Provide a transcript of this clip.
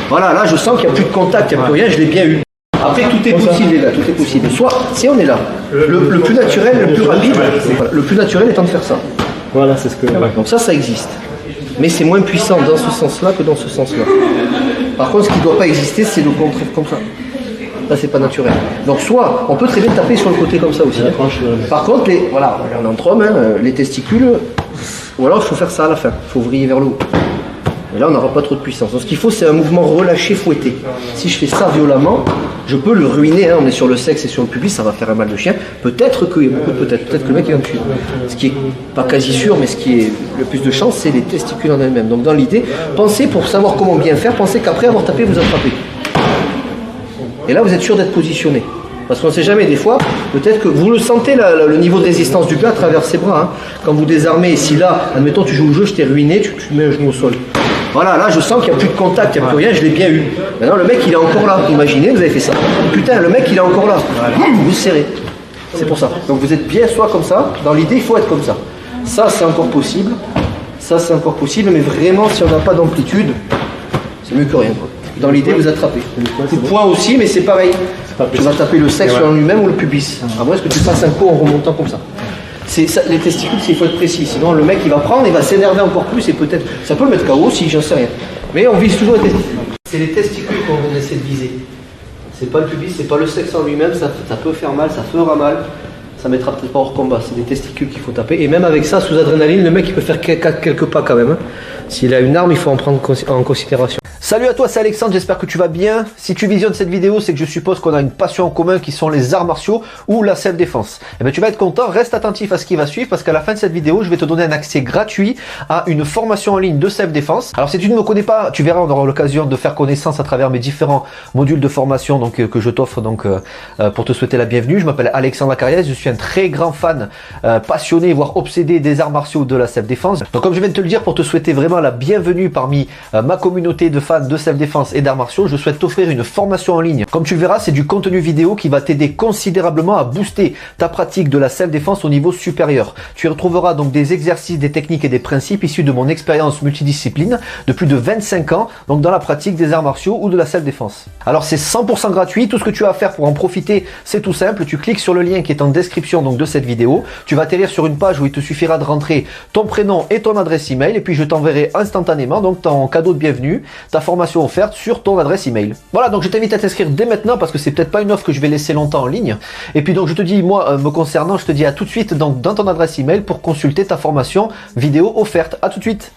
Voilà, là je sens qu'il n'y a plus de contact, il n'y a plus rien, je l'ai bien eu. Après tout est possible les gars, tout est possible. Soit, si on est là, le plus naturel, le plus rapide, le plus naturel étant de faire ça. Voilà, c'est ce que... Donc ça existe. Mais c'est moins puissant dans ce sens-là que dans ce sens-là. Par contre, ce qui ne doit pas exister, c'est le contraire comme ça. Là, c'est pas naturel. Donc soit, on peut très bien taper sur le côté comme ça aussi. Par contre, voilà, on est entre hommes, hein, les testicules, ou alors il faut faire ça à la fin, il faut vriller vers le haut. Et là, on n'aura pas trop de puissance. Donc ce qu'il faut, c'est un mouvement relâché, fouetté. Si je fais ça violemment, je peux le ruiner. Hein. On est sur le sexe et sur le pubis, ça va faire un mal de chien. Peut-être que, il y a beaucoup de peut-être que le mec il va me tuer. Ce qui est pas quasi sûr, mais ce qui est le plus de chance, c'est les testicules en elles-mêmes. Donc dans l'idée, pensez pour savoir comment bien faire, pensez qu'après avoir tapé, vous attrapez. Et là, vous êtes sûr d'être positionné. Parce qu'on ne sait jamais, des fois, peut-être que vous le sentez, le niveau de résistance du gars à travers ses bras. Hein. Quand vous désarmez, si là, admettons, tu joues au jeu, je t'ai ruiné, tu mets un genou au sol. Voilà, là, je sens qu'il n'y a plus de contact, il n'y a plus rien, je l'ai bien eu. Maintenant, le mec, il est encore là. Imaginez, vous avez fait ça. Putain, le mec, il est encore là. Vous serrez. C'est pour ça. Donc, vous êtes bien soit comme ça. Dans l'idée, il faut être comme ça. Ça, c'est encore possible. Ça, c'est encore possible. Mais vraiment, si on n'a pas d'amplitude, c'est mieux que rien, quoi. Dans l'idée, vous attrapez. Coup de poing aussi, mais c'est pareil. Tu vas taper le sexe en lui-même ou le pubis. À moins que tu fasses un coup en remontant comme ça. Ça, les testicules, il faut être précis. Sinon, le mec, il va prendre, il va s'énerver encore plus et peut-être. Ça peut le mettre KO si, j'en sais rien. Mais on vise toujours les testicules. C'est les testicules qu'on essaie de viser. C'est pas le pubis, c'est pas le sexe en lui-même. Ça peut faire mal, ça fera mal. Ça mettra peut-être pas hors combat. C'est des testicules qu'il faut taper. Et même avec ça, sous adrénaline, le mec, il peut faire quelques pas quand même. Hein. S'il a une arme, il faut en prendre en considération. Salut à toi, c'est Alexandre, j'espère que tu vas bien. Si tu visionnes cette vidéo, c'est que je suppose qu'on a une passion en commun qui sont les arts martiaux ou la self-défense. Et bien tu vas être content, reste attentif à ce qui va suivre parce qu'à la fin de cette vidéo, je vais te donner un accès gratuit à une formation en ligne de self-défense. Alors si tu ne me connais pas, tu verras, on aura l'occasion de faire connaissance à travers mes différents modules de formation que je t'offre pour te souhaiter la bienvenue. Je m'appelle Alexandre Acariès, je suis un très grand fan, passionné, voire obsédé des arts martiaux de la self-défense. Donc comme je viens de te le dire, pour te souhaiter vraiment la bienvenue parmi ma communauté de fans de self-défense et d'arts martiaux, je souhaite t'offrir une formation en ligne. Comme tu le verras, c'est du contenu vidéo qui va t'aider considérablement à booster ta pratique de la self-défense au niveau supérieur. Tu y retrouveras donc des exercices, des techniques et des principes issus de mon expérience multidiscipline de plus de 25 ans, donc dans la pratique des arts martiaux ou de la self-défense. Alors c'est 100% gratuit, tout ce que tu as à faire pour en profiter, c'est tout simple, tu cliques sur le lien qui est en description donc de cette vidéo, tu vas atterrir sur une page où il te suffira de rentrer ton prénom et ton adresse email et puis je t'enverrai instantanément donc ton cadeau de bienvenue, ta formation offerte sur ton adresse email. Voilà, donc je t'invite à t'inscrire dès maintenant parce que c'est peut-être pas une offre que je vais laisser longtemps en ligne. Et puis donc je te dis, moi me concernant, je te dis à tout de suite donc dans ton adresse email pour consulter ta formation vidéo offerte. À tout de suite.